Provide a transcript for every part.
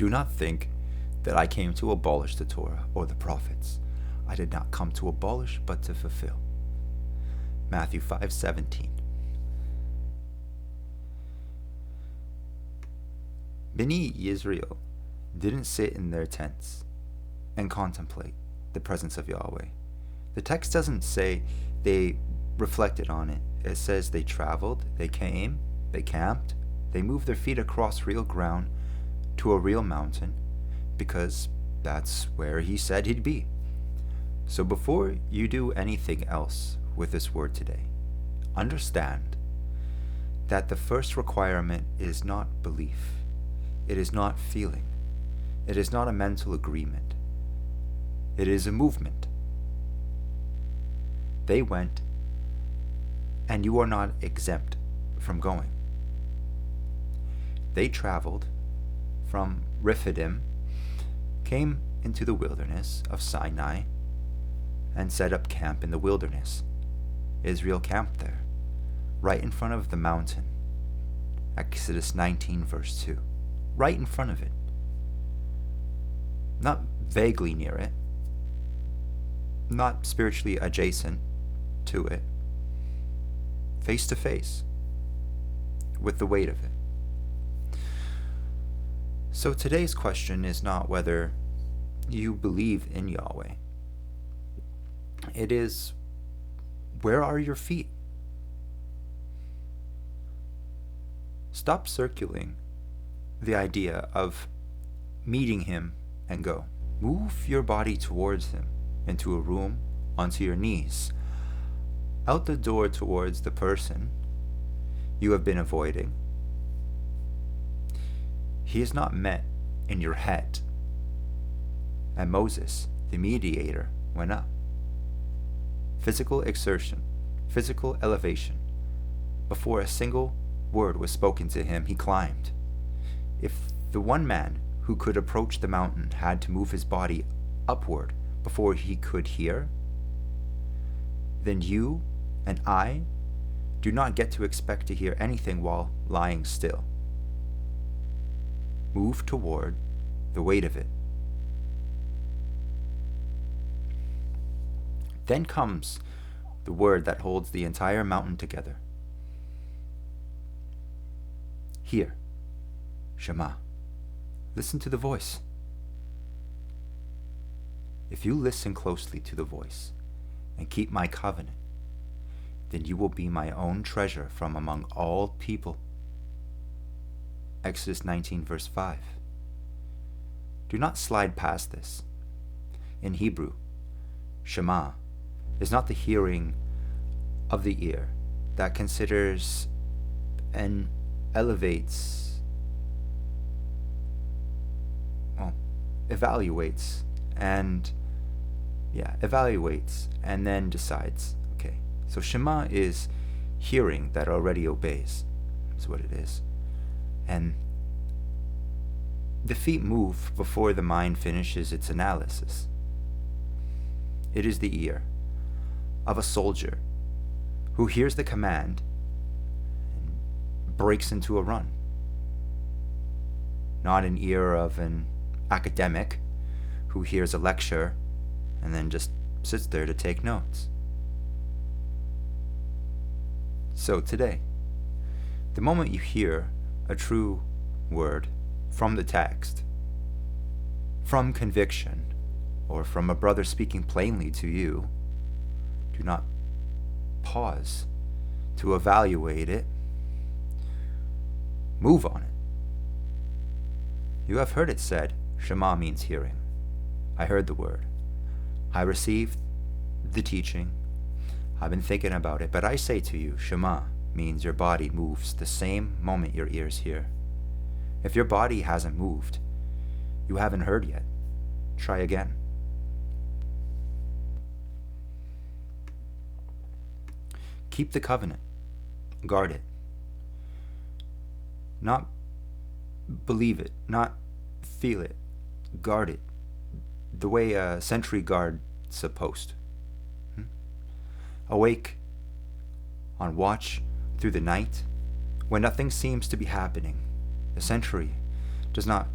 Do not think that I came to abolish the Torah or the prophets. I did not come to abolish, but to fulfill. Matthew 5:17. Bnei Yisrael didn't sit in their tents and contemplate the presence of Yahweh. The text doesn't say they reflected on it. It says they traveled, they came, they camped, they moved their feet across real ground to a real mountain because that's where he said he'd be. So before you do anything else with this word today, understand that the first requirement is not belief. It is not feeling. It is not a mental agreement. It is a movement. They went, and you are not exempt from going. They traveled from Rephidim, came into the wilderness of Sinai, and set up camp in the wilderness. Israel camped there, right in front of the mountain. Exodus 19 verse 2. Right in front of it. Not vaguely near it. Not spiritually adjacent to it. Face to face with the weight of it. So today's question is not whether you believe in Yahweh. It is, where are your feet? Stop circling the idea of meeting him and go. Move your body towards him, into a room, onto your knees, out the door towards the person you have been avoiding. He is not met in your head. And Moses, the mediator, went up. Physical exertion, physical elevation. Before a single word was spoken to him, he climbed. If the one man who could approach the mountain had to move his body upward before he could hear, then you and I do not get to expect to hear anything while lying still. Move toward the weight of it. Then comes the word that holds the entire mountain together. Hear, Shema. Listen to the voice. If you listen closely to the voice and keep my covenant, then you will be my own treasure from among all people. Exodus 19 verse 5. Do not slide past this. In Hebrew, Shema is not the hearing of the ear that considers and elevates, evaluates and then decides. Okay, so Shema is hearing that already obeys, is what it is. And the feet move before the mind finishes its analysis. It is the ear of a soldier who hears the command and breaks into a run. Not an ear of an academic who hears a lecture and then just sits there to take notes. So today, the moment you hear a true word from the text, from conviction, or from a brother speaking plainly to you, do not pause to evaluate it. Move on it. You have heard it said, Shema means hearing. I heard the word. I received the teaching. I've been thinking about it, but I say to you, Shema means your body moves the same moment your ears hear. If your body hasn't moved, you haven't heard yet. Try again. Keep the covenant. Guard it. Not believe it, not feel it. Guard it. The way a sentry guard's supposed. Awake, on watch through the night, when nothing seems to be happening. The sentry does not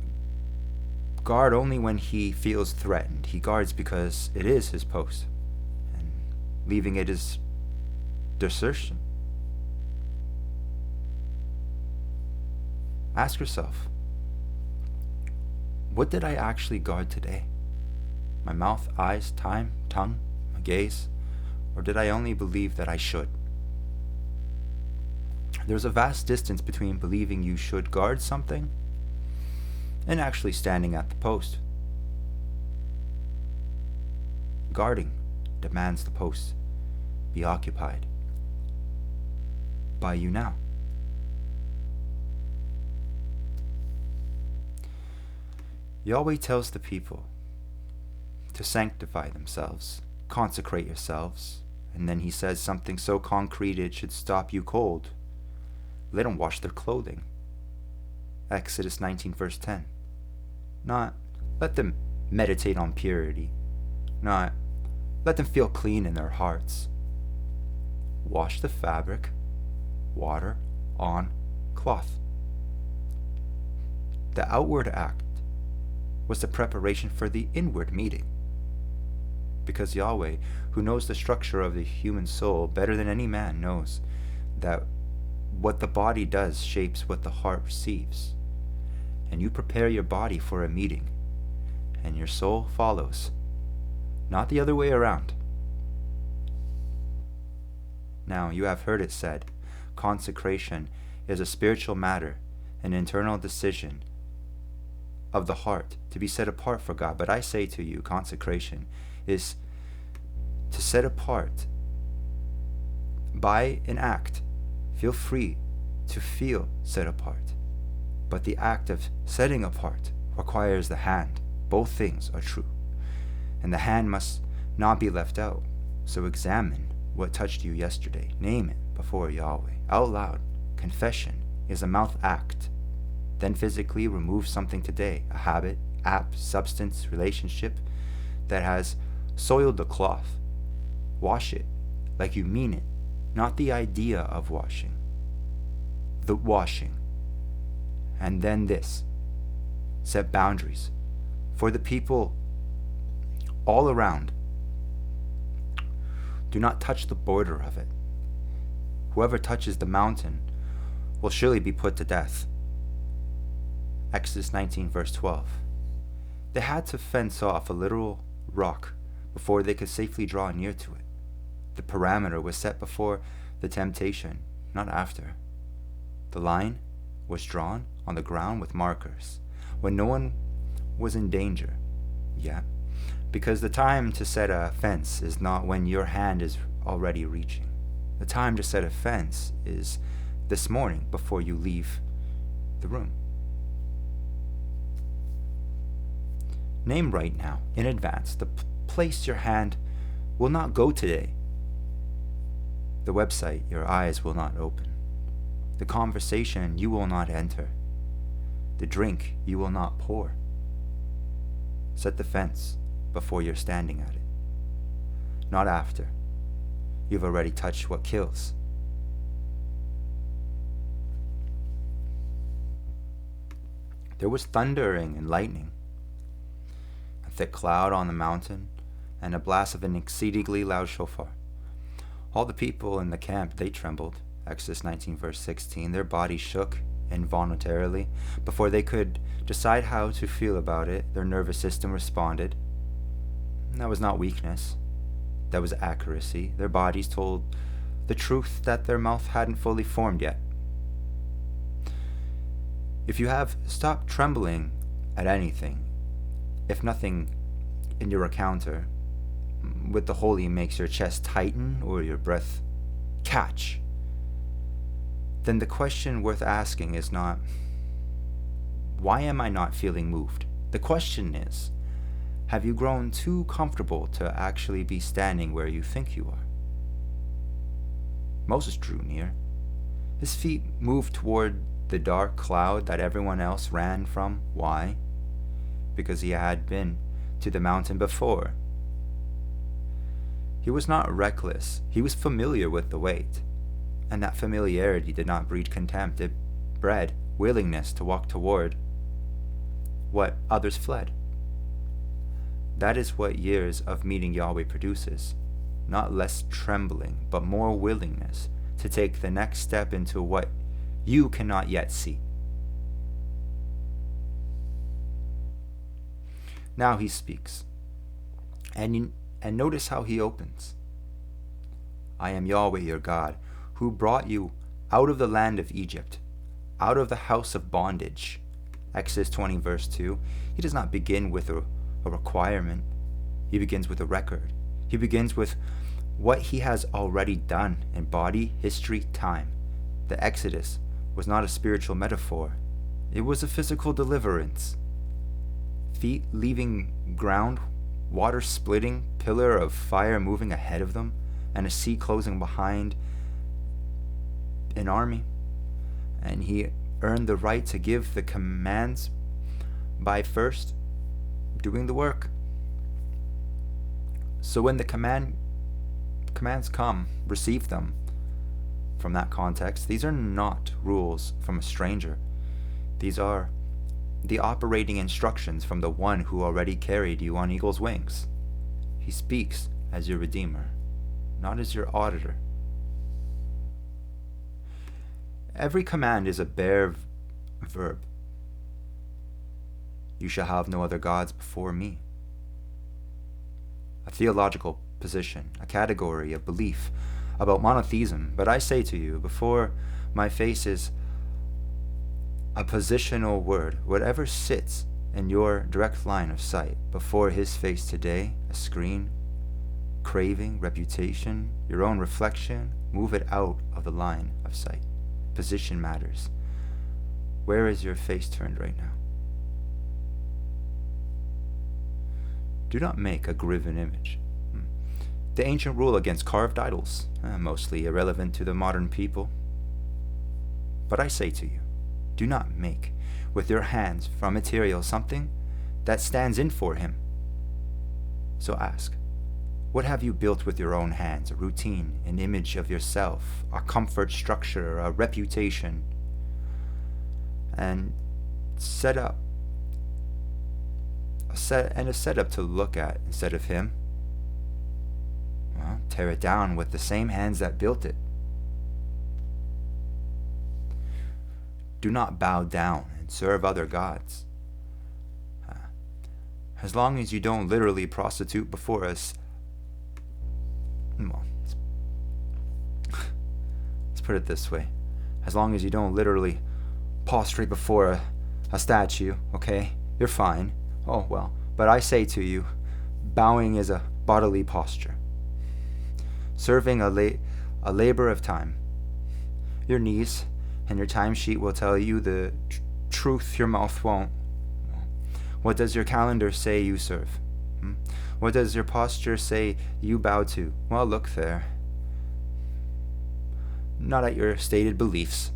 guard only when he feels threatened. He guards because it is his post, and leaving it is desertion. Ask yourself, what did I actually guard today? My mouth, eyes, time, tongue, my gaze? Or did I only believe that I should? There's a vast distance between believing you should guard something and actually standing at the post. Guarding demands the post be occupied by you now. Yahweh tells the people to sanctify themselves, consecrate yourselves, and then he says something so concrete it should stop you cold. Let them wash their clothing. Exodus 19 verse 10. Not let them meditate on purity. Not let them feel clean in their hearts. Wash the fabric, water on cloth. The outward act was the preparation for the inward meeting. Because Yahweh, who knows the structure of the human soul better than any man, knows that what the body does shapes what the heart receives. And you prepare your body for a meeting, and your soul follows, not the other way around. Now, you have heard it said, consecration is a spiritual matter, an internal decision of the heart to be set apart for God. But I say to you, consecration is to set apart by an act. Feel free to feel set apart. But the act of setting apart requires the hand. Both things are true. And the hand must not be left out. So examine what touched you yesterday. Name it before Yahweh. Out loud. Confession is a mouth act. Then physically remove something today, a habit, act, substance, relationship that has soiled the cloth. Wash it like you mean it, not the idea of washing. The washing. And then this. Set boundaries for the people all around. Do not touch the border of it. Whoever touches the mountain will surely be put to death. Exodus 19 verse 12. They had to fence off a literal rock before they could safely draw near to it. The parameter was set before the temptation, not after. The line was drawn on the ground with markers when no one was in danger yet, because the time to set a fence is not when your hand is already reaching. The time to set a fence is this morning before you leave the room. Name right now, in advance, the place your hand will not go today. The website your eyes will not open. The conversation you will not enter. The drink you will not pour. Set the fence before you're standing at it. Not after. You've already touched what kills. There was thundering and lightning, a thick cloud on the mountain, and a blast of an exceedingly loud shofar. All the people in the camp, they trembled. Exodus 19 verse 16. Their bodies shook involuntarily. Before they could decide how to feel about it, their nervous system responded. That was not weakness. That was accuracy. Their bodies told the truth that their mouth hadn't fully formed yet. If you have stopped trembling at anything, if nothing in your encounter with the holy makes your chest tighten or your breath catch, then the question worth asking is not, why am I not feeling moved? The question is, have you grown too comfortable to actually be standing where you think you are? Moses drew near. His feet moved toward the dark cloud that everyone else ran from. Why? Because he had been to the mountain before. He was not reckless. He was familiar with the weight. And that familiarity did not breed contempt. It bred willingness to walk toward what others fled. That is what years of meeting Yahweh produces. Not less trembling, but more willingness to take the next step into what you cannot yet see. Now he speaks. And notice how he opens. I am Yahweh your God, who brought you out of the land of Egypt, out of the house of bondage. Exodus 20 verse 2. He does not begin with a requirement. He begins with a record. He begins with what he has already done in body, history, time. The Exodus was not a spiritual metaphor. It was a physical deliverance. Feet leaving ground, water splitting, pillar of fire moving ahead of them, and a sea closing behind an army. And he earned the right to give the commands by first doing the work. So when the commands come, receive them. From that context, these are not rules from a stranger. These are the operating instructions from the one who already carried you on eagle's wings. He speaks as your Redeemer, not as your auditor. Every command is a bare verb. You shall have no other gods before me. A theological position, a category of belief about monotheism. But I say to you, before my face is a positional word. Whatever sits in your direct line of sight, before his face today, a screen, craving, reputation, your own reflection, move it out of the line of sight. Position matters. Where is your face turned right now? Do not make a graven image. The ancient rule against carved idols, mostly irrelevant to the modern people. But I say to you, do not make with your hands from material something that stands in for him. So ask, what have you built with your own hands? A routine, an image of yourself, a comfort structure, a reputation, and a setup to look at instead of him. Well, tear it down with the same hands that built it. Do not bow down and serve other gods. As long as you don't literally prostitute before us. Well, let's put it this way. As long as you don't literally prostrate before a statue, okay? You're fine. Oh, well. But I say to you, bowing is a bodily posture. Serving a labor of time. Your knees and your timesheet will tell you the truth, your mouth won't. What does your calendar say you serve? What does your posture say you bow to? Well, look there. Not at your stated beliefs.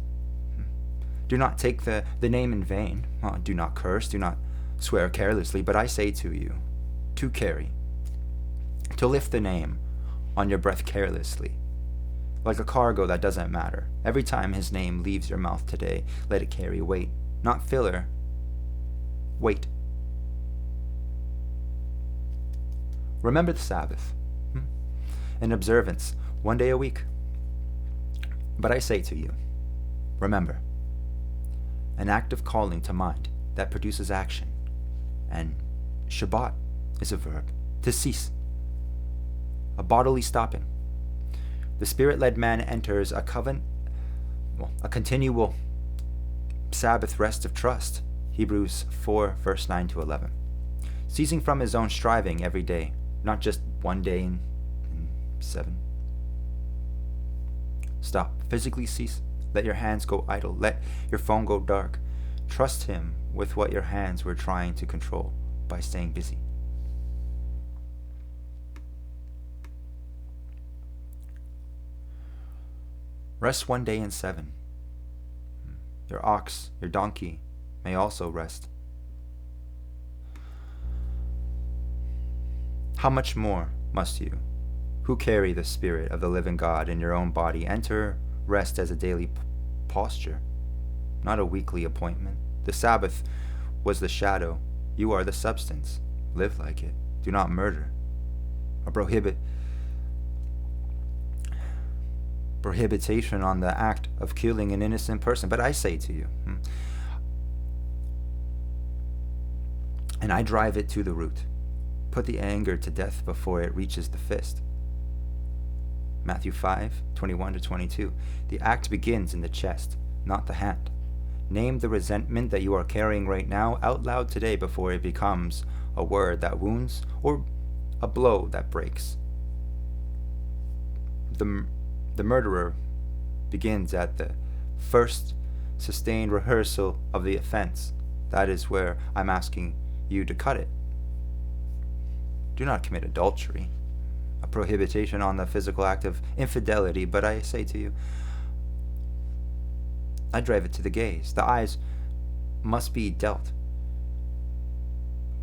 Do not take the name in vain. Well, do not curse, do not swear carelessly, but I say to you, to carry, to lift the name on your breath carelessly, like a cargo that doesn't matter. Every time his name leaves your mouth today, let it carry weight, not filler, weight. Remember the Sabbath, an observance, 1 day a week. But I say to you, remember, an act of calling to mind that produces action. And Shabbat is a verb, to cease, a bodily stopping. The Spirit-led man enters a continual Sabbath rest of trust. Hebrews 4, verse 9 to 11. Ceasing from his own striving every day, not just 1 day in 7. Stop. Physically cease. Let your hands go idle. Let your phone go dark. Trust him with what your hands were trying to control by staying busy. Rest 1 day in 7. Your ox, your donkey, may also rest. How much more must you, who carry the Spirit of the living God in your own body, enter rest as a daily posture, not a weekly appointment? The Sabbath was the shadow. You are the substance. Live like it. Do not murder. A prohibition on the act of killing an innocent person. But I say to you, and I drive it to the root. Put the anger to death before it reaches the fist. Matthew 5:21-22. The act begins in the chest, not the hand. Name the resentment that you are carrying right now out loud today before it becomes a word that wounds or a blow that breaks. The murderer begins at the first sustained rehearsal of the offense. That is where I'm asking you to cut it. Do not commit adultery, a prohibition on the physical act of infidelity, but I say to you, I drive it to the gaze. The eyes must be dealt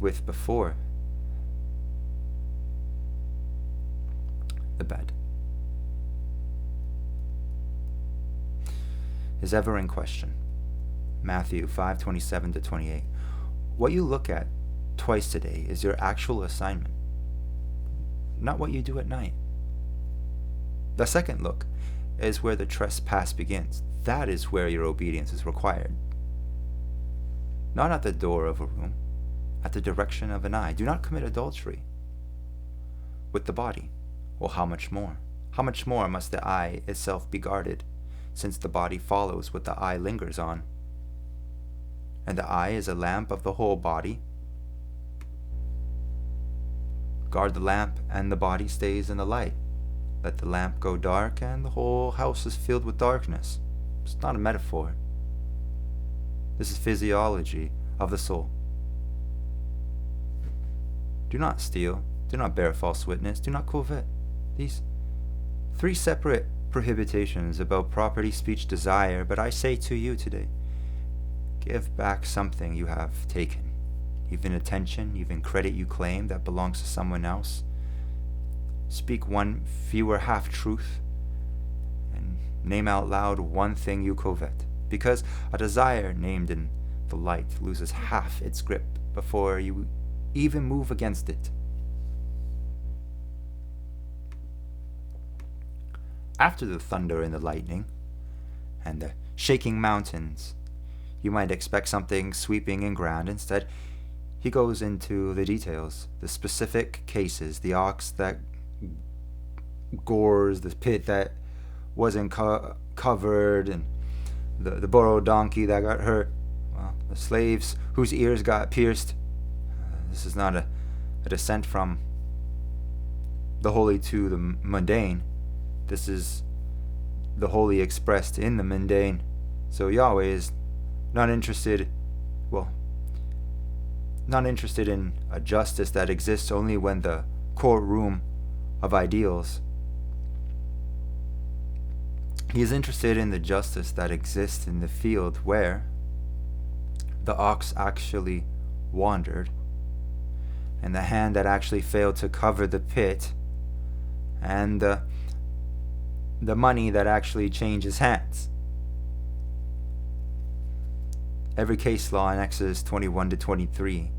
with before the bed is ever in question. Matthew 5:27-28. What you look at twice today is your actual assignment, not what you do at night. The second look is where the trespass begins. That is where your obedience is required. Not at the door of a room, at the direction of an eye. Do not commit adultery with the body. Well, how much more? How much more must the eye itself be guarded, since the body follows what the eye lingers on? And the eye is a lamp of the whole body. Guard the lamp, and the body stays in the light. Let the lamp go dark, and the whole house is filled with darkness. It's not a metaphor. This is physiology of the soul. Do not steal. Do not bear false witness. Do not covet. These 3 separate prohibitions about property, speech, desire, but I say to you today, give back something you have taken. Even attention, even credit you claim that belongs to someone else. Speak one fewer half-truth, and name out loud one thing you covet, because a desire named in the light loses half its grip before you even move against it. After the thunder and the lightning, and the shaking mountains, you might expect something sweeping and grand. Instead, he goes into the details, the specific cases, the ox that gores, the pit that wasn't covered, and the borrowed donkey that got hurt, well, the slaves whose ears got pierced. This is not a descent from the holy to the mundane. This is the holy expressed in the mundane. So Yahweh is not interested in a justice that exists only when the courtroom of ideals. He is interested in the justice that exists in the field where the ox actually wandered, and the hand that actually failed to cover the pit, and the money that actually changes hands. Every case law in Exodus 21-23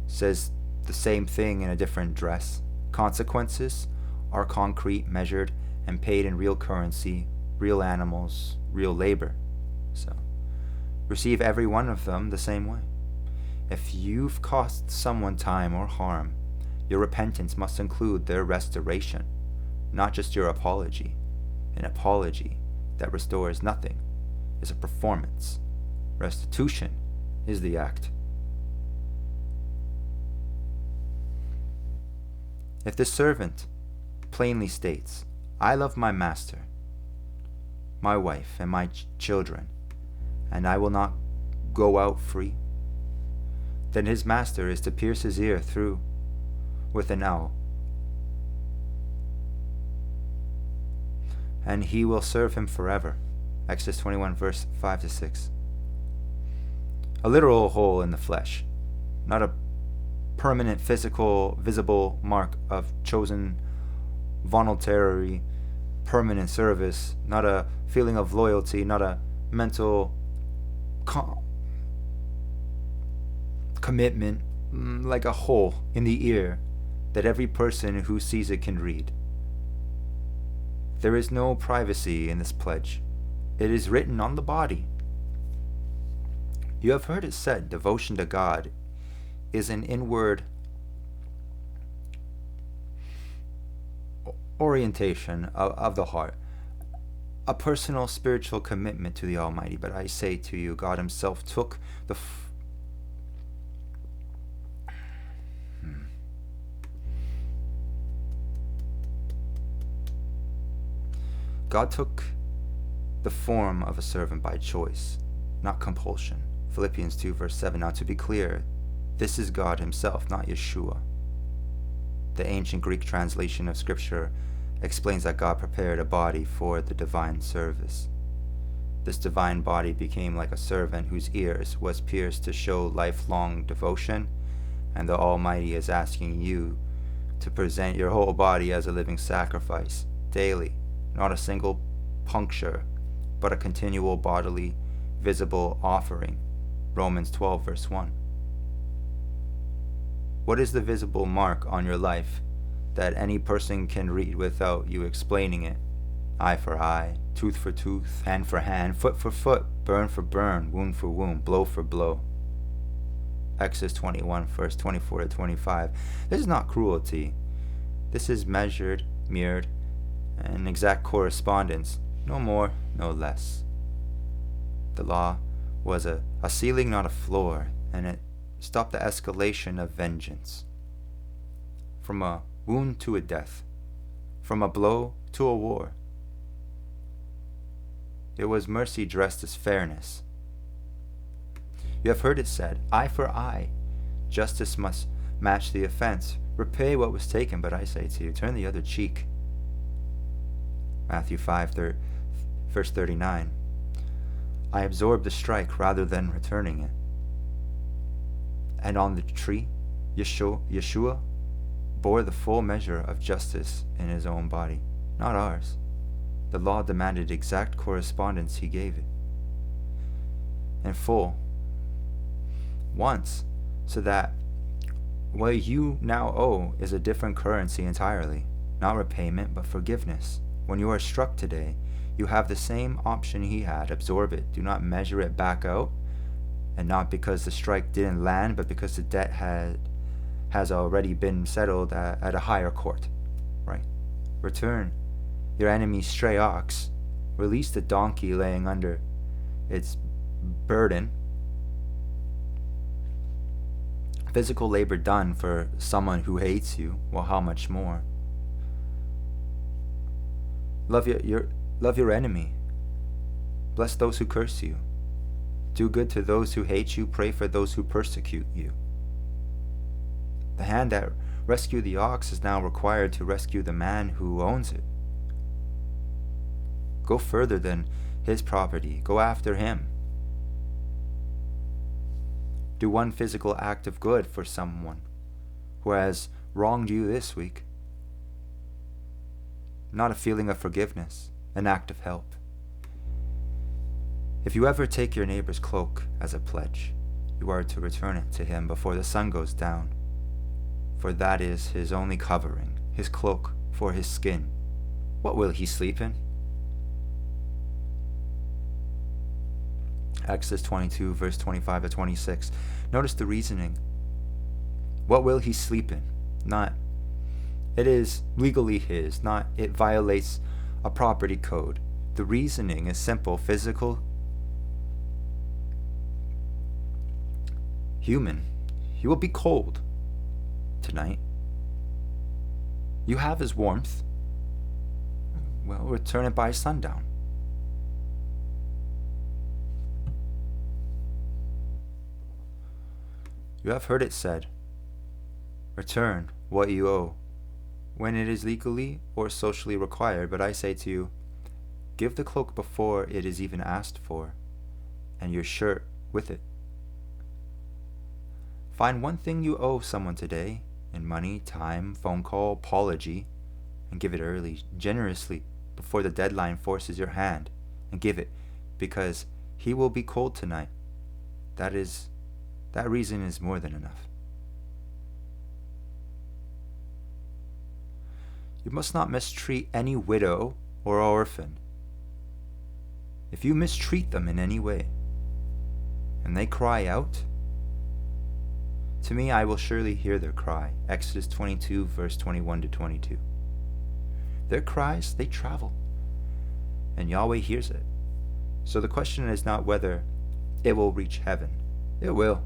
says the same thing in a different dress. Consequences are concrete, measured, and paid in real currency, real animals, real labor. So, receive every one of them the same way. If you've cost someone time or harm, your repentance must include their restoration, not just your apology. An apology that restores nothing is a performance. Restitution is the act. If the servant plainly states, I love my master, my wife, and my children, and I will not go out free, then his master is to pierce his ear through with an awl, and he will serve him forever. Exodus 21, verse 5-6. A literal hole in the flesh, not a permanent physical, visible mark of chosen, voluntary, permanent service, not a feeling of loyalty, not a mental commitment, like a hole in the ear that every person who sees it can read. There is no privacy in this pledge. It is written on the body. You have heard it said, devotion to God is an inward orientation of the heart, a personal spiritual commitment to the Almighty. But I say to you, God himself took the God took the form of a servant by choice, not compulsion. Philippians 2 verse 7. Now to be clear, this is God himself, not Yeshua. The ancient Greek translation of Scripture explains that God prepared a body for the divine service. This divine body became like a servant whose ears was pierced to show lifelong devotion, and the Almighty is asking you to present your whole body as a living sacrifice, daily, not a single puncture, but a continual bodily, visible offering. Romans 12 verse 1. What is the visible mark on your life that any person can read without you explaining it? Eye for eye, tooth for tooth, hand for hand, foot for foot, burn for burn, wound for wound, blow for blow. Exodus 21 verse 24 to 25. This is not cruelty. This is measured, mirrored, and exact correspondence, no more, no less. The law was a ceiling, not a floor, and it stopped the escalation of vengeance. From a wound to a death, from a blow to a war. It was mercy dressed as fairness. You have heard it said, eye for eye. Justice must match the offense. Repay what was taken, but I say to you, turn the other cheek. Matthew 5 verse 39. I absorbed the strike rather than returning it. And on the tree, Yeshua bore the full measure of justice in his own body, not ours. The law demanded exact correspondence, he gave it. In full, once, so that what you now owe is a different currency entirely, not repayment, but forgiveness. When you are struck today, you have the same option he had. Absorb it. Do not measure it back out. And not because the strike didn't land, but because the debt has already been settled at a higher court. Right? Return your enemy's stray ox. Release the donkey laying under its burden. Physical labor done for someone who hates you. Well, how much more? Love your enemy. Bless those who curse you. Do good to those who hate you. Pray for those who persecute you. The hand that rescued the ox is now required to rescue the man who owns it. Go further than his property. Go after him. Do one physical act of good for someone who has wronged you this week. Not a feeling of forgiveness, an act of help. If you ever take your neighbor's cloak as a pledge, you are to return it to him before the sun goes down, for that is his only covering, his cloak for his skin. What will he sleep in? Exodus 22 verse 25 to 26. Notice the reasoning. What will he sleep in? Not it is legally his, not it violates a property code. The reasoning is simple, physical, human. He will be cold tonight. You have his warmth. Well, return it by sundown. You have heard it said, return what you owe, when it is legally or socially required. But I say to you, give the cloak before it is even asked for, and your shirt with it. Find one thing you owe someone today, in money, time, phone call, apology, and give it early, generously, before the deadline forces your hand, and give it, because he will be cold tonight. That reason is more than enough. You must not mistreat any widow or orphan. If you mistreat them in any way, and they cry out, to me I will surely hear their cry. Exodus 22, verse 21 to 22. Their cries, they travel, and Yahweh hears it. So the question is not whether it will reach heaven. It will.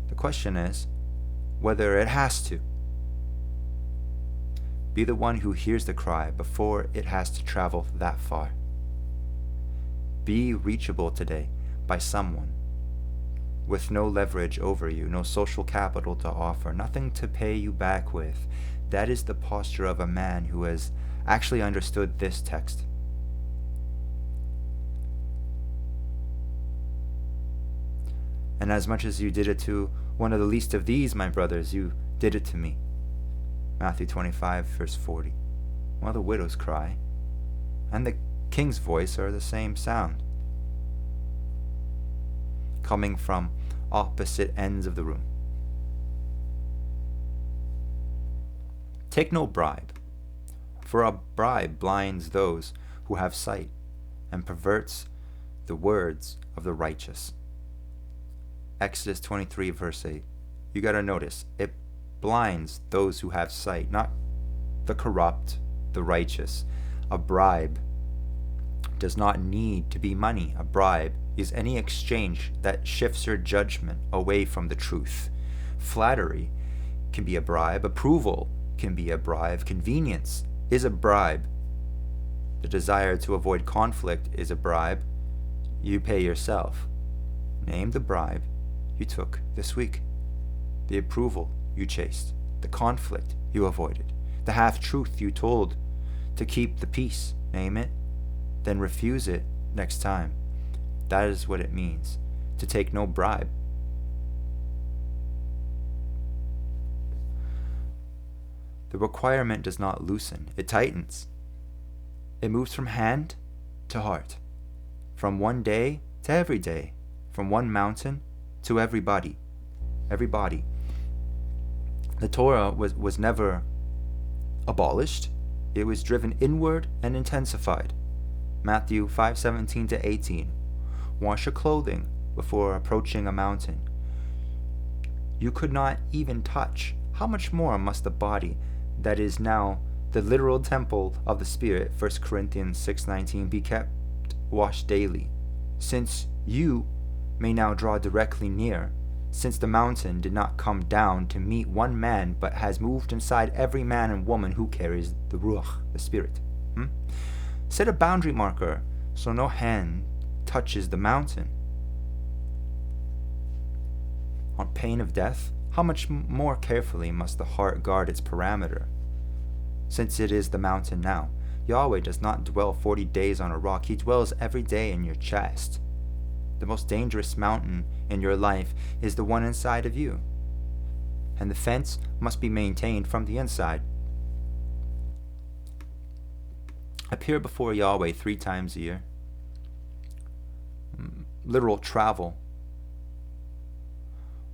The question is whether it has to. Be the one who hears the cry before it has to travel that far. Be reachable today by someone with no leverage over you, no social capital to offer, nothing to pay you back with. That is the posture of a man who has actually understood this text. And as much as you did it to one of the least of these, my brothers, you did it to me. Matthew 25, verse 40. While the widow's cry and the king's voice are the same sound, coming from opposite ends of the room. Take no bribe, for a bribe blinds those who have sight and perverts the words of the righteous. Exodus 23, verse 8. You got to notice, it blinds those who have sight, not the corrupt, the righteous. A bribe does not need to be money. A bribe is any exchange that shifts your judgment away from the truth. Flattery can be a bribe. Approval can be a bribe. Convenience is a bribe. The desire to avoid conflict is a bribe. You pay yourself. Name the bribe you took this week. The approval you chased. The conflict you avoided. The half-truth you told to keep the peace. Name it, then refuse it next time. That is what it means to take no bribe. The requirement does not loosen, it tightens. It moves from hand to heart, from one day to every day, from one mountain to everybody. Everybody. The Torah was never abolished. It was driven inward and intensified. Matthew 5:17 to 18. Wash your clothing before approaching a mountain you could not even touch. How much more must the body that is now the literal temple of the Spirit, 1 Corinthians 6:19, be kept washed daily, since you may now draw directly near, since the mountain did not come down to meet one man, but has moved inside every man and woman who carries the Ruach, the Spirit. Set a boundary marker so no hand touches the mountain. On pain of death, how much more carefully must the heart guard its parameter? Since it is the mountain now, Yahweh does not dwell 40 days on a rock. He dwells every day in your chest. The most dangerous mountain in your life is the one inside of you. And the fence must be maintained from the inside. Appear before Yahweh 3 times a year. Literal travel.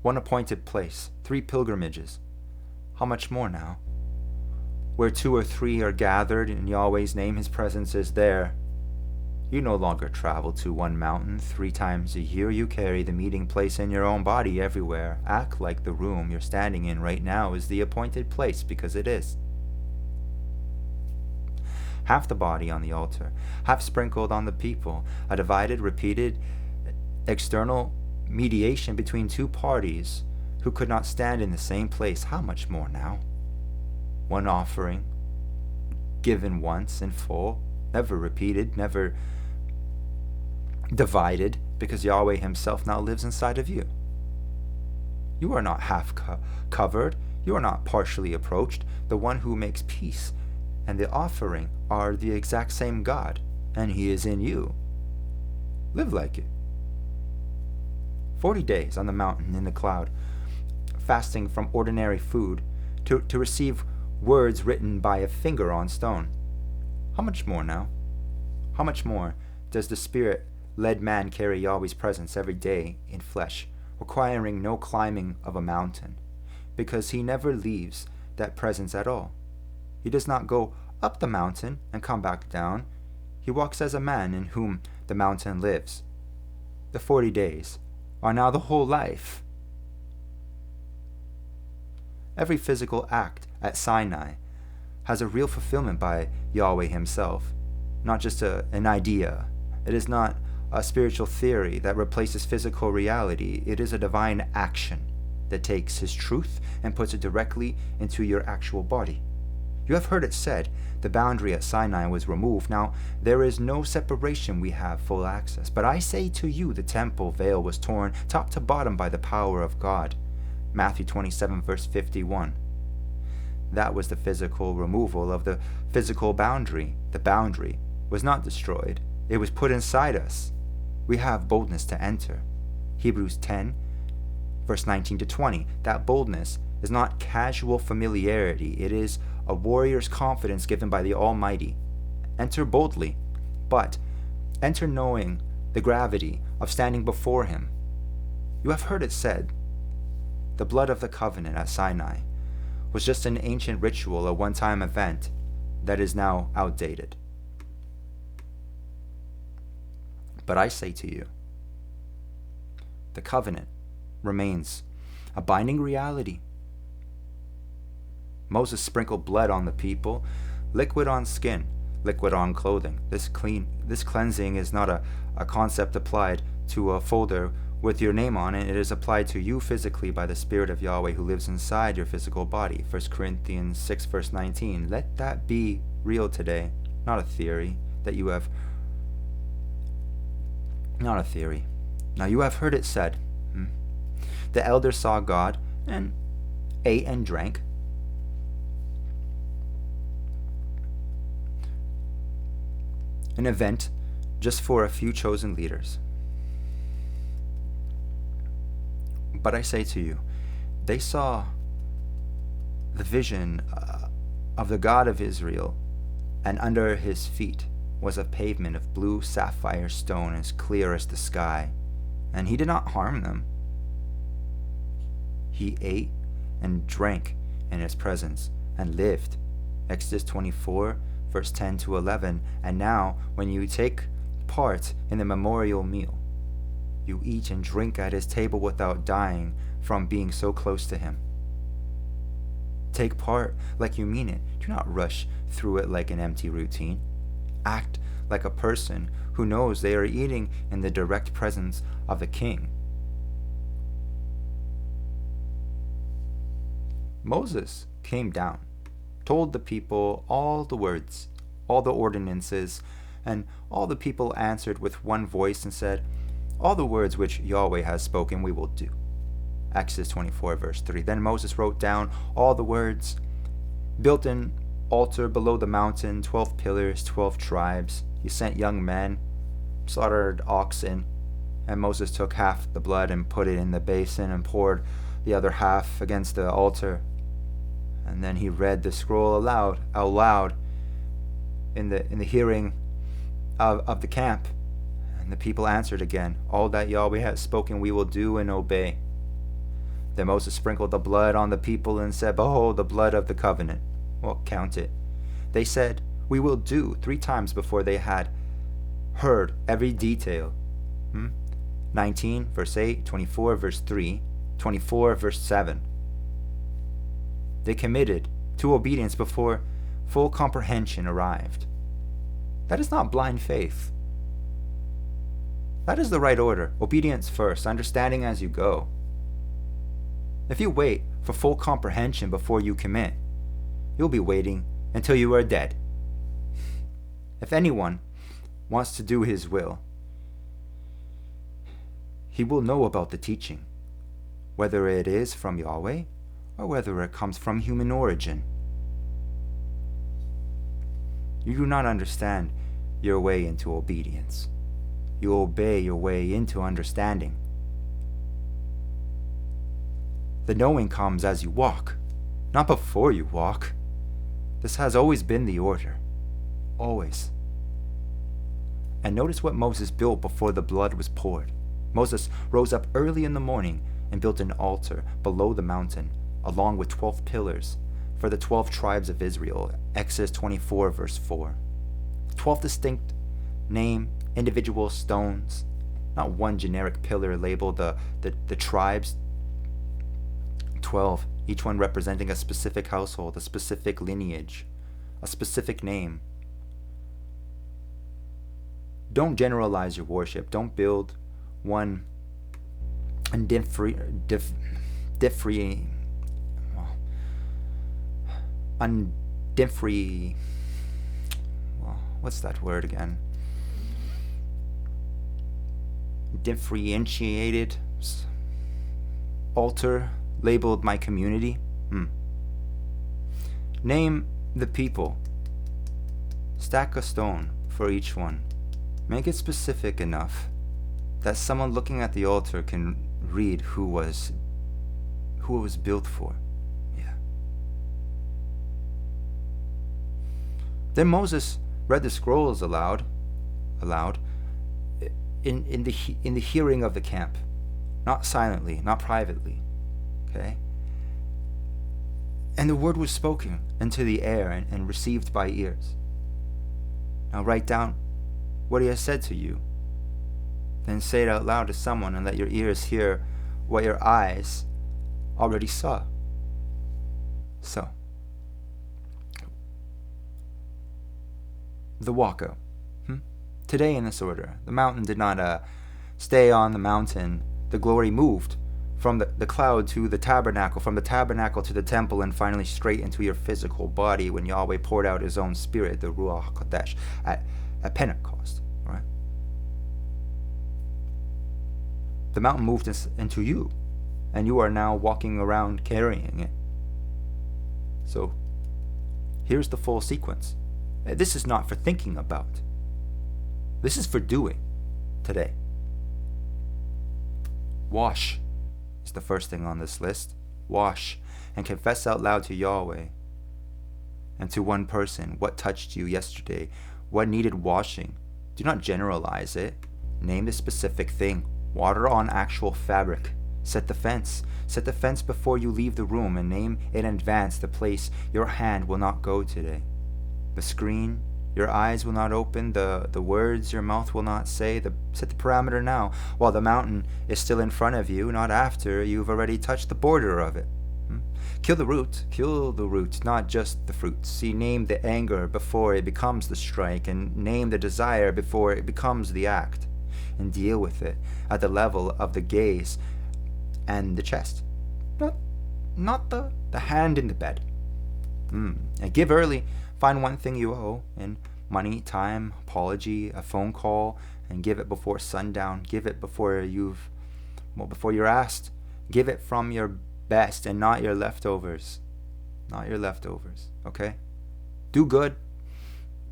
1 appointed place. 3 pilgrimages. How much more now? Where 2 or 3 are gathered in Yahweh's name, His presence is there. You no longer travel to one mountain 3 times a year. You carry the meeting place in your own body everywhere. Act like the room you're standing in right now is the appointed place, because it is. Half the body on the altar, half sprinkled on the people, a divided, repeated, external mediation between 2 parties who could not stand in the same place. How much more now? One offering, given once in full, never repeated, never divided, because Yahweh Himself now lives inside of you. You are not half covered. You are not partially approached. The one who makes peace and the offering are the exact same God, and He is in you. Live like it. 40 days on the mountain in the cloud, fasting from ordinary food to receive words written by a finger on stone. How much more now? How much more does the Spirit-led man carry Yahweh's presence every day in flesh, requiring no climbing of a mountain, because He never leaves that presence at all. He does not go up the mountain and come back down. He walks as a man in whom the mountain lives. The 40 days are now the whole life. Every physical act at Sinai has a real fulfillment by Yahweh himself, not just an idea. It is not a spiritual theory that replaces physical reality. It is a divine action that takes his truth and puts it directly into your actual body. You have heard it said, the boundary at Sinai was removed. Now, there is no separation, we have full access. But I say to you, the temple veil was torn top to bottom by the power of God. Matthew 27, verse 51. That was the physical removal of the physical boundary. The boundary was not destroyed. It was put inside us. We have boldness to enter. Hebrews 10, verse 19 to 20. That boldness is not casual familiarity. It is a warrior's confidence given by the Almighty. Enter boldly, but enter knowing the gravity of standing before him. You have heard it said, the blood of the covenant at Sinai was just an ancient ritual, a one-time event that is now outdated. But I say to you, the covenant remains a binding reality. Moses sprinkled blood on the people, liquid on skin, liquid on clothing. This cleansing is not a concept applied to a folder with your name on it. It is applied to you physically by the Spirit of Yahweh who lives inside your physical body. 1 Corinthians 6 verse 19. Let that be real today, not a theory that you have. Not a theory. Now you have heard it said, the elders saw God and ate and drank. An event just for a few chosen leaders. But I say to you, they saw the vision of the God of Israel, and under his feet was a pavement of blue sapphire stone as clear as the sky, and he did not harm them. He ate and drank in his presence and lived. Exodus 24 verse 10 to 11. And now, when you take part in the memorial meal, you eat and drink at his table without dying from being so close to him. Take part like you mean it. Do not rush through it like an empty routine. Act like a person who knows they are eating in the direct presence of the King. Moses came down, told the people all the words, all the ordinances, and all the people answered with one voice and said, all the words which Yahweh has spoken we will do. Exodus 24 verse 3. Then Moses wrote down all the words, built an altar below the mountain, 12 pillars, 12 tribes. He sent young men, slaughtered oxen, and Moses took half the blood and put it in the basin and poured the other half against the altar. And then he read the scroll out loud in the hearing of the camp. And the people answered again, all that Yahweh has spoken we will do and obey. Then Moses sprinkled the blood on the people and said, behold, the blood of the covenant. Well, count it. They said, we will do, 3 times before they had heard every detail. 19 verse 8, 24 verse 3, 24 verse 7. They committed to obedience before full comprehension arrived. That is not blind faith. That is the right order. Obedience first, understanding as you go. If you wait for full comprehension before you commit, you'll be waiting until you are dead. If anyone wants to do his will, he will know about the teaching, whether it is from Yahweh or whether it comes from human origin. You do not understand your way into obedience. You obey your way into understanding. The knowing comes as you walk, not before you walk. This has always been the order. Always. And notice what Moses built before the blood was poured. Moses rose up early in the morning and built an altar below the mountain, along with 12 pillars, for the 12 tribes of Israel, Exodus 24, verse 4. 12 distinct name, individual stones, not one generic pillar labeled the tribes. 12, each one representing a specific household, a specific lineage, a specific name. Don't generalize your worship. Don't build one what's that word again? Differentiated altar labeled my community. Name the people. Stack a stone for each one. Make it specific enough that someone looking at the altar can read who it was built for. Yeah. Then Moses read the scrolls aloud, in the hearing of the camp, not silently, not privately. Okay. And the word was spoken into the air and received by ears. Now write down what he has said to you. Then say it out loud to someone and let your ears hear what your eyes already saw. So, the walkout. Today in this order. The mountain did not stay on the mountain. The glory moved from the cloud to the tabernacle, from the tabernacle to the temple, and finally straight into your physical body when Yahweh poured out his own spirit, the Ruach HaKodesh, at Pentecost. Right? The mountain moved into you, and you are now walking around carrying it. So, here's the full sequence. This is not for thinking about. This is for doing today. Wash is the first thing on this list. Wash and confess out loud to Yahweh and to one person what touched you yesterday, what needed washing. Do not generalize it. Name the specific thing. Water on actual fabric. Set the fence. Set the fence before you leave the room, and name in advance the place your hand will not go today. The screen your eyes will not open, the words your mouth will not say. Set the parameter now, while the mountain is still in front of you, not after you've already touched the border of it. Kill the root, not just the fruit. See, name the anger before it becomes the strike, and name the desire before it becomes the act, and deal with it at the level of the gaze and the chest, not the hand in the bed. And give early. Find one thing you owe in money, time, apology, a phone call, and give it before sundown. Give it before you're asked. Give it from your best and not your leftovers. Not your leftovers, okay? Do good.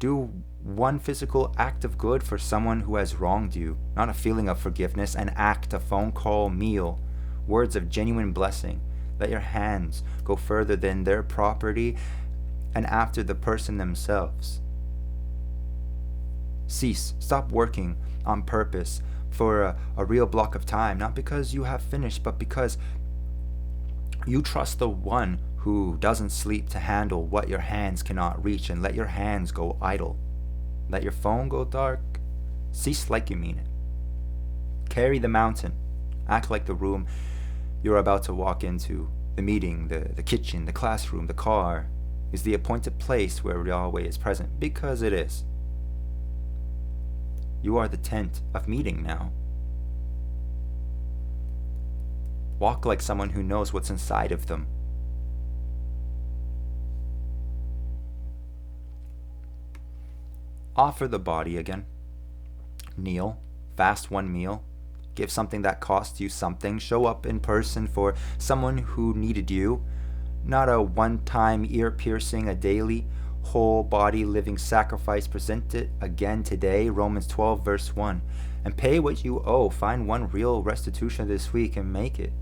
Do one physical act of good for someone who has wronged you. Not a feeling of forgiveness, an act, a phone call, meal, words of genuine blessing. Let your hands go further than their property and after the person themselves. Cease. Stop working on purpose for a real block of time, not because you have finished, but because you trust the one who doesn't sleep to handle what your hands cannot reach, and let your hands go idle. Let your phone go dark. Cease like you mean it. Carry the mountain. Act like the room you're about to walk into, the meeting, the kitchen, the classroom, the car, is the appointed place where Yahweh is present, because it is. You are the tent of meeting now. Walk like someone who knows what's inside of them. Offer the body again. Kneel. Fast one meal. Give something that costs you something. Show up in person for someone who needed you. Not a one-time ear-piercing, a daily, whole-body living sacrifice. Present it again today, Romans 12, verse 1. And pay what you owe. Find one real restitution this week and make it.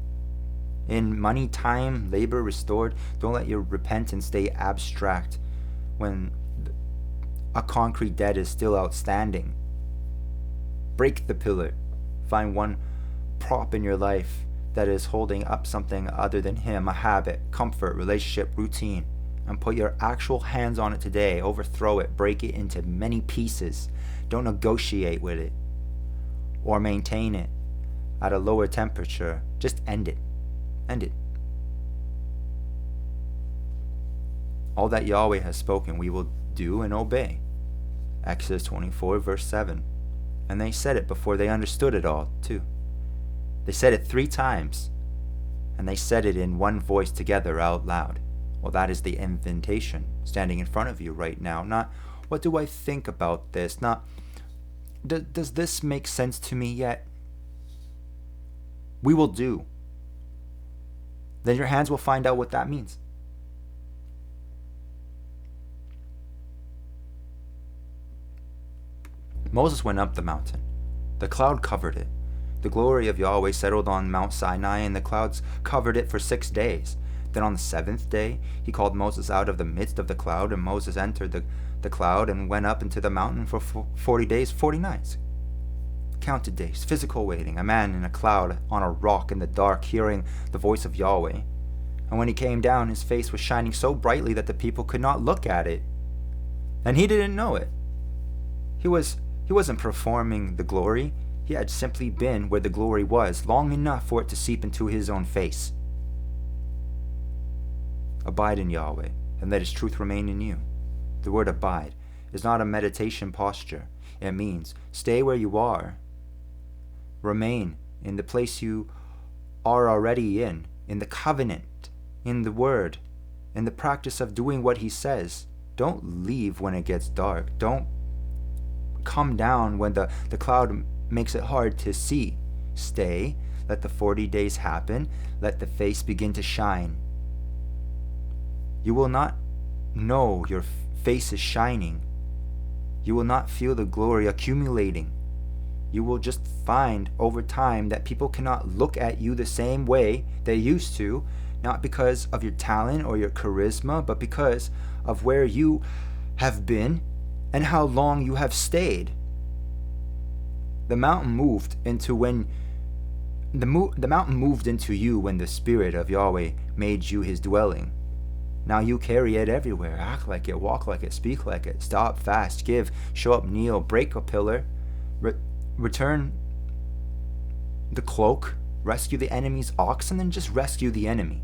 In money, time, labor restored. Don't let your repentance stay abstract when a concrete debt is still outstanding. Break the pillar. Find one prop in your life that is holding up something other than him, a habit, comfort, relationship, routine, and put your actual hands on it today. Overthrow it, break it into many pieces. Don't negotiate with it or maintain it at a lower temperature. Just end it. End it. All that Yahweh has spoken we will do and obey. Exodus 24 verse 7. And they said it before they understood it all too. They said it 3 times. And they said it in one voice together out loud. Well, that is the invitation standing in front of you right now. Not, what do I think about this? Not, does this make sense to me yet? We will do. Then your hands will find out what that means. Moses went up the mountain. The cloud covered it. The glory of Yahweh settled on Mount Sinai, and the clouds covered it for 6 days. Then on the 7th day, he called Moses out of the midst of the cloud, and Moses entered the cloud and went up into the mountain for 40 days, 40 nights. Counted days, physical waiting, a man in a cloud on a rock in the dark, hearing the voice of Yahweh. And when he came down, his face was shining so brightly that the people could not look at it. And he didn't know it. He wasn't performing the glory. He had simply been where the glory was, long enough for it to seep into his own face. Abide in Yahweh, and let his truth remain in you. The word abide is not a meditation posture. It means stay where you are. Remain in the place you are already in the covenant, in the word, in the practice of doing what he says. Don't leave when it gets dark. Don't come down when the cloud makes it hard to see. Stay, let the 40 days happen, let the face begin to shine. You will not know your face is shining. You will not feel the glory accumulating. You will just find over time that people cannot look at you the same way they used to, not because of your talent or your charisma, but because of where you have been and how long you have stayed. The mountain moved into you when the Spirit of Yahweh made you his dwelling. Now you carry it everywhere. Act like it, walk like it, speak like it, stop, fast, give, show up, kneel, break a pillar, return the cloak, rescue the enemy's ox, and then just rescue the enemy.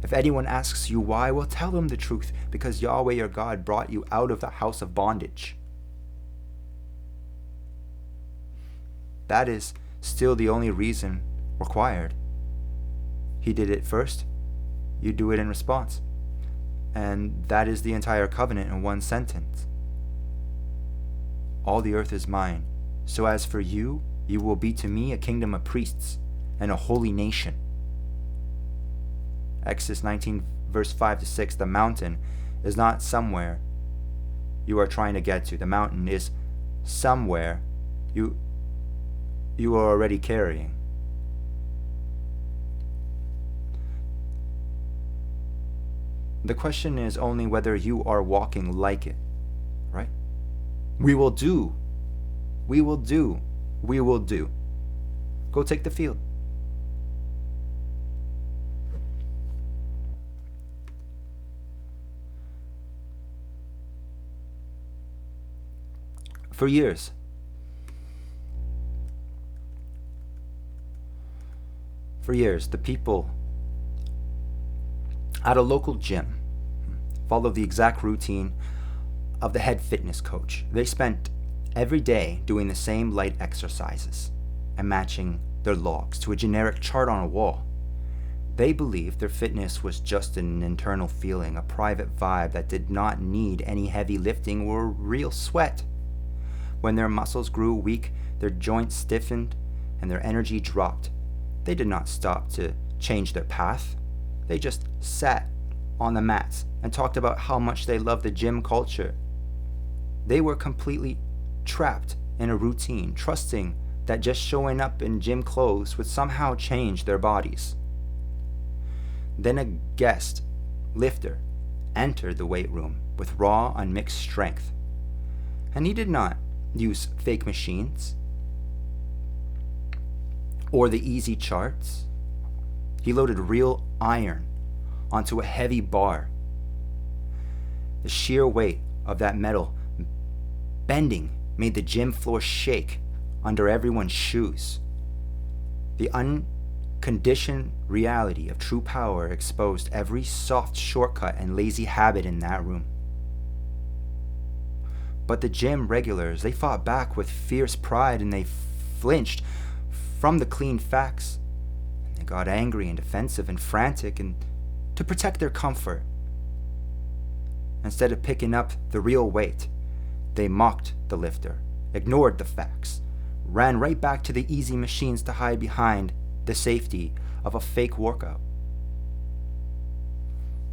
If anyone asks you why, well, tell them the truth, because Yahweh your God brought you out of the house of bondage. That is still the only reason required. He did it first. You do it in response. And that is the entire covenant in one sentence. All the earth is mine. So as for you, you will be to me a kingdom of priests and a holy nation. Exodus 19 verse 5 to 6. The mountain is not somewhere you are trying to get to. The mountain is somewhere you are already carrying. The question is only whether you are walking like it, right? We will do. We will do. We will do. Go take the field. For years, the people at a local gym followed the exact routine of the head fitness coach. They spent every day doing the same light exercises and matching their logs to a generic chart on a wall. They believed their fitness was just an internal feeling, a private vibe that did not need any heavy lifting or real sweat. When their muscles grew weak, their joints stiffened, and their energy dropped, they did not stop to change their path. They just sat on the mats and talked about how much they loved the gym culture. They were completely trapped in a routine, trusting that just showing up in gym clothes would somehow change their bodies. Then a guest lifter entered the weight room with raw, unmixed strength. And he did not use fake machines or the easy charts. He loaded real iron onto a heavy bar The sheer weight of that metal bending made the gym floor shake under everyone's shoes. The unconditioned reality of true power exposed every soft shortcut and lazy habit in that room. But the gym regulars, they fought back with fierce pride, and they flinched from the clean facts. They got angry and defensive and frantic, and to protect their comfort, instead of picking up the real weight, they mocked the lifter, ignored the facts, ran right back to the easy machines to hide behind the safety of a fake workout.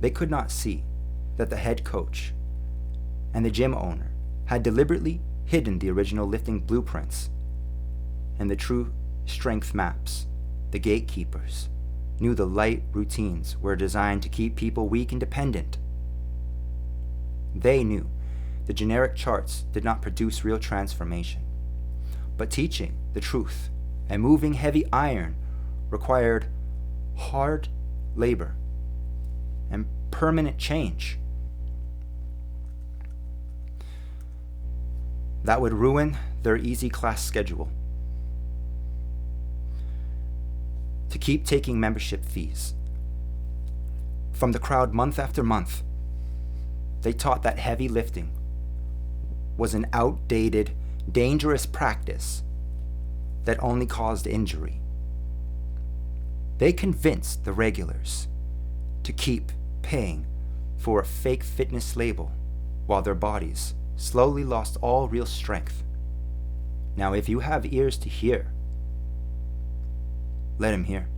They could not see that the head coach and the gym owner had deliberately hidden the original lifting blueprints and the true strength maps. The gatekeepers knew the light routines were designed to keep people weak and dependent. They knew the generic charts did not produce real transformation, but teaching the truth and moving heavy iron required hard labor and permanent change. That would ruin their easy class schedule. To keep taking membership fees from the crowd month after month, they taught that heavy lifting was an outdated, dangerous practice that only caused injury. They convinced the regulars to keep paying for a fake fitness label while their bodies slowly lost all real strength. Now, if you have ears to hear, let him hear.